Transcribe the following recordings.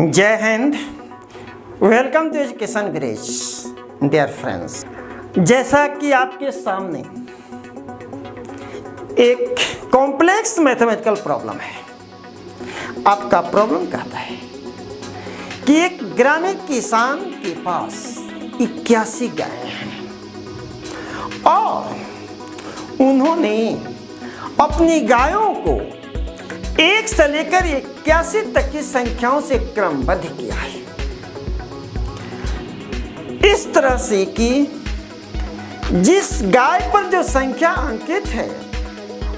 जय Hind. Welcome to Education Bridge dear friends. जैसा कि आपके सामने एक कॉम्प्लेक्स मैथमेटिकल प्रॉब्लम है। आपका प्रॉब्लम कहता है कि एक ग्रामीण किसान के पास 81 गायें हैं और उन्होंने अपनी गायों को 1 से लेकर 81 तक की संख्याओं से क्रमबद्ध किया है, इस तरह से कि जिस गाय पर जो संख्या अंकित है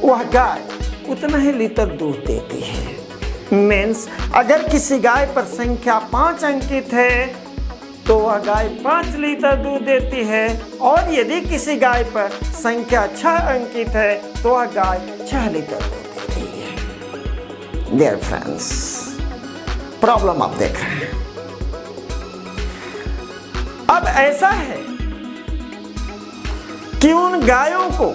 वह गाय उतना ही लीटर दूध देती है। मीन्स अगर किसी गाय पर संख्या 5 अंकित है तो वह गाय 5 लीटर दूध देती है, और यदि किसी गाय पर संख्या 6 अंकित है तो वह गाय 6 लीटर दूध देती है। डियर फ्रेंड्स, प्रॉब्लम आप देख रहे हैं। अब ऐसा है कि उन गायों को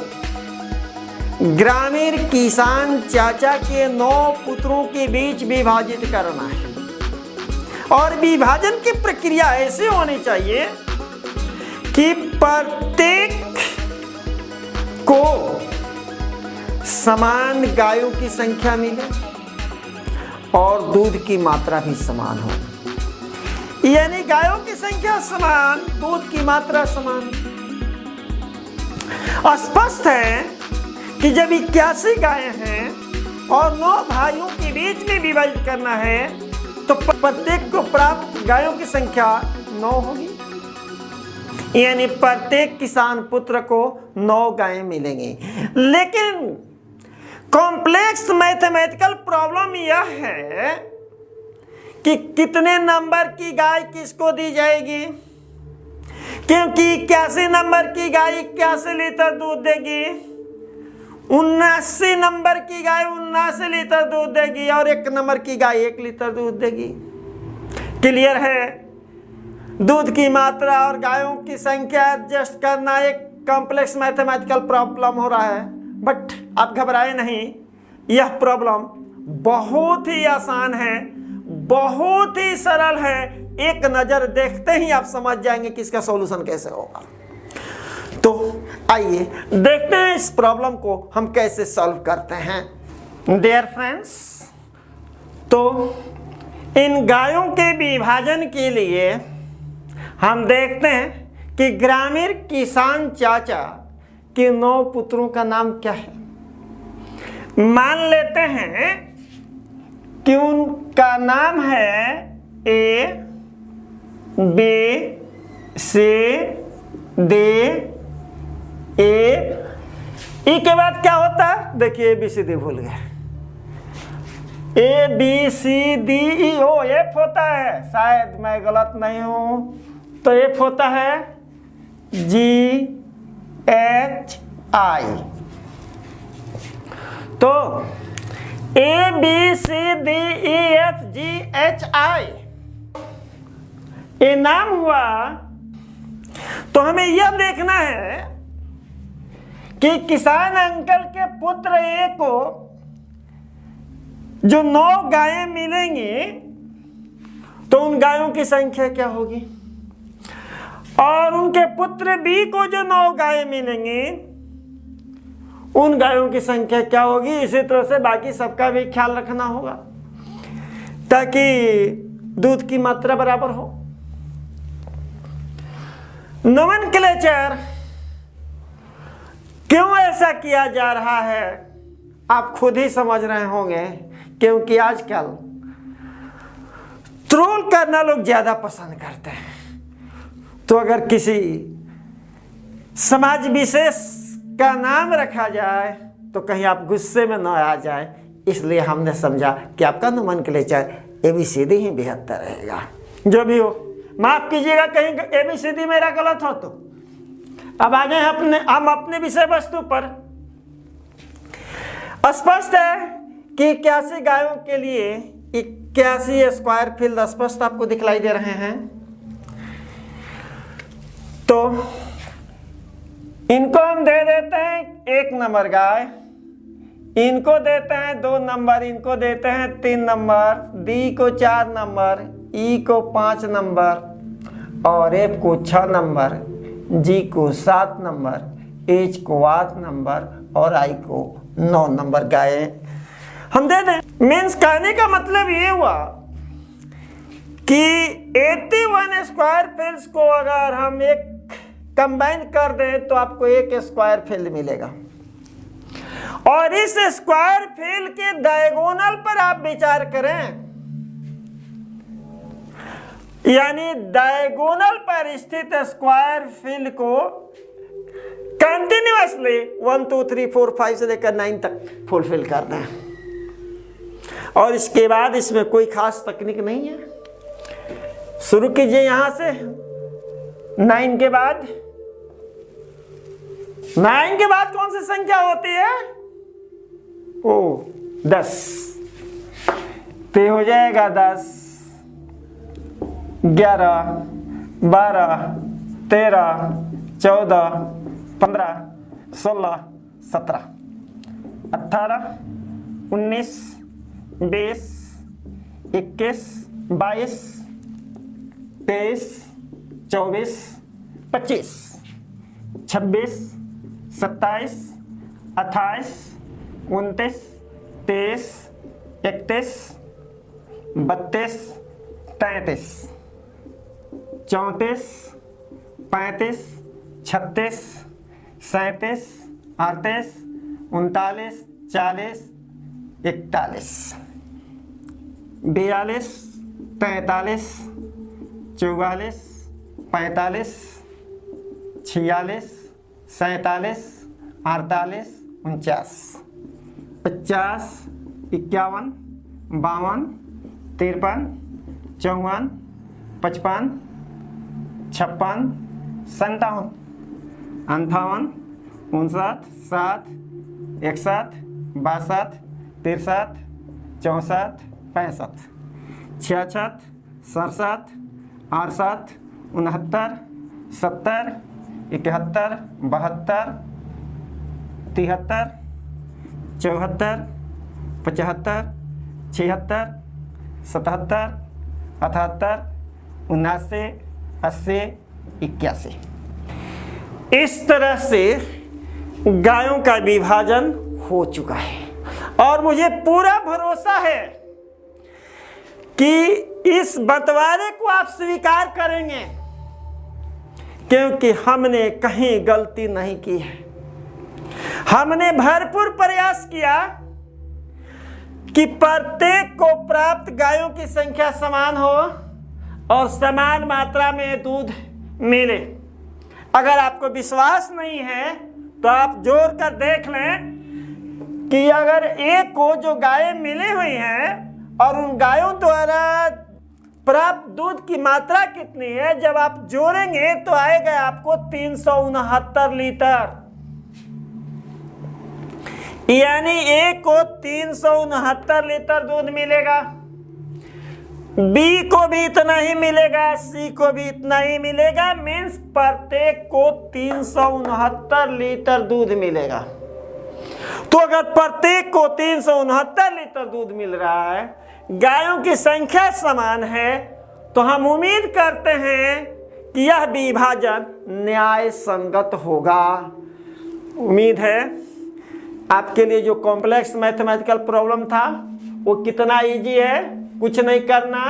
ग्रामीण किसान चाचा के 9 पुत्रों के बीच विभाजित करना है, और विभाजन की प्रक्रिया ऐसी होनी चाहिए कि प्रत्येक को समान गायों की संख्या मिले और दूध की मात्रा भी समान हो, यानी गायों की संख्या समान, दूध की मात्रा समान। स्पष्ट है कि जब 81 गायें हैं और 9 भाइयों के बीच में विभाजित करना है तो प्रत्येक को प्राप्त गायों की संख्या 9 होगी, यानी प्रत्येक किसान पुत्र को 9 गायें मिलेंगी। लेकिन कॉम्प्लेक्स मैथमेटिकल प्रॉब्लम यह है कि कितने नंबर की गाय किसको दी जाएगी, क्योंकि 81 नंबर की गाय 81 लीटर दूध देगी, 79 नंबर की गाय 79 लीटर दूध देगी, और 1 नंबर की गाय 1 लीटर दूध देगी। क्लियर है? दूध की मात्रा और गायों की संख्या एडजस्ट करना एक कॉम्प्लेक्स मैथमेटिकल प्रॉब्लम हो रहा है। बट आप घबराए नहीं, यह प्रॉब्लम बहुत ही आसान है, बहुत ही सरल है। एक नज़र देखते ही आप समझ जाएंगे कि इसका सॉल्यूशन कैसे होगा। तो आइए देखते हैं इस प्रॉब्लम को हम कैसे सॉल्व करते हैं। डियर फ्रेंड्स, तो इन गायों के विभाजन के लिए हम देखते हैं कि ग्रामीण किसान चाचा के 9 पुत्रों का नाम क्या है। मान लेते हैं कि उनका नाम है A, B, C, D, E। ई के बाद क्या होता है? देखिए ABCD भूल गए। ABCD E O F होता है, शायद मैं गलत नहीं हूं, तो F होता है GHI। तो ABCDEFGHI ये नाम हुआ। तो हमें यह देखना है कि किसान अंकल के पुत्र ए को जो 9 गायें मिलेंगी तो उन गायों की संख्या क्या होगी, और उनके पुत्र बी को जो 9 गायें मिलेंगी उन गायों की संख्या क्या होगी। इसी तरह से बाकी सबका भी ख्याल रखना होगा ताकि दूध की मात्रा बराबर हो। नोमेनक्लेचर क्यों ऐसा किया जा रहा है आप खुद ही समझ रहे होंगे, क्योंकि आजकल ट्रोल करना लोग ज्यादा पसंद करते हैं। तो अगर किसी समाज विशेष का नाम रखा जाए तो कहीं आप गुस्से में न आ जाए, इसलिए हमने समझा कि आपका नोमेनक्लेचर ABCD ही बेहतर रहेगा। जो भी हो, माफ कीजिएगा कहीं ABCD मेरा गलत हो तो। अब आ गए हम अपने विषय वस्तु पर। स्पष्ट है कि 81 गायों के लिए 81 स्क्वायर फील्ड स्पष्ट आपको दिखलाई दे रहे हैं। तो इनको हम दे देते हैं 1 नंबर गाय, इनको देते हैं 2 नंबर, इनको देते हैं 3 नंबर, डी को 4 नंबर, ई को 5 नंबर और एफ को 6 नंबर, जी को 7 नंबर, एच को 8 नंबर और आई को 9 नंबर गाय हम दे दें। मीन्स कहने का मतलब ये हुआ कि 81 स्क्वायर फील्ड्स को अगर हम एक कंबाइन कर दें तो आपको एक स्क्वायर फील्ड मिलेगा, और इस स्क्वायर फील्ड के डायगोनल पर आप विचार करें, यानी डायगोनल पर स्थित स्क्वायर फील्ड को कंटिन्यूअसली 1 2 3 4 5 से लेकर 9 तक फुलफिल कर दें, और इसके बाद इसमें कोई खास तकनीक नहीं है। शुरू कीजिए यहां से 9 के बाद। 9 के बाद कौन सी संख्या होती है? ओ 10। तो हो जाएगा 10, 11, 12, 13, 14, 15, 16, 17, 18, 19, 20, 21, 22, 23, 24, 25, 26, 27, 28, 29, 30, 31, 32, 33, 34, 35, 36, 37, 38, 39, 40, 41, 42, 43, 44, 45, 46, 47, 48, 49, 50, 51, 52, 53, 54, 55, 56, 57, 58, 59, 60, 61, 62, 63, 64, 65, 66, 67, 68, 69, 70, 71, 72, 73, 74, 75, 76, 77, 78, 79, 80, 81। इस तरह से गायों का विभाजन हो चुका है, और मुझे पूरा भरोसा है कि इस बंटवारे को आप स्वीकार करेंगे, क्योंकि हमने कहीं गलती नहीं की है। हमने भरपूर प्रयास किया कि प्रत्येक को प्राप्त गायों की संख्या समान हो और समान मात्रा में दूध मिले। अगर आपको विश्वास नहीं है तो आप जोड़ कर देख लें कि अगर एक को जो गायें मिली हुई हैं और उन गायों द्वारा प्राप्त दूध की मात्रा कितनी है, जब आप जोड़ेंगे तो आएगा आपको 369 लीटर। यानी एक को 369 लीटर दूध मिलेगा, बी को भी इतना ही मिलेगा, सी को भी इतना ही मिलेगा। मीन्स प्रत्येक को 369 लीटर दूध मिलेगा। तो अगर प्रत्येक को 369 लीटर दूध मिल रहा है, गायों की संख्या समान है, तो हम उम्मीद करते हैं कि यह विभाजन न्याय संगत होगा। उम्मीद है आपके लिए जो कॉम्प्लेक्स मैथमेटिकल प्रॉब्लम था वो कितना इजी है। कुछ नहीं करना,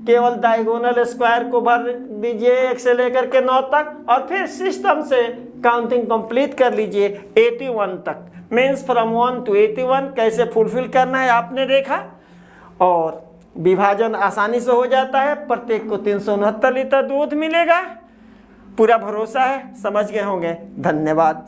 केवल डायगोनल स्क्वायर को भर दीजिए 1 से लेकर के 9 तक, और फिर सिस्टम से काउंटिंग कंप्लीट कर लीजिए 81 तक। मीन्स फ्रॉम 1 to 81 कैसे फुलफिल करना है आपने देखा, और विभाजन आसानी से हो जाता है। प्रत्येक को 369 लीटर दूध मिलेगा। पूरा भरोसा है, समझ गए होंगे। धन्यवाद।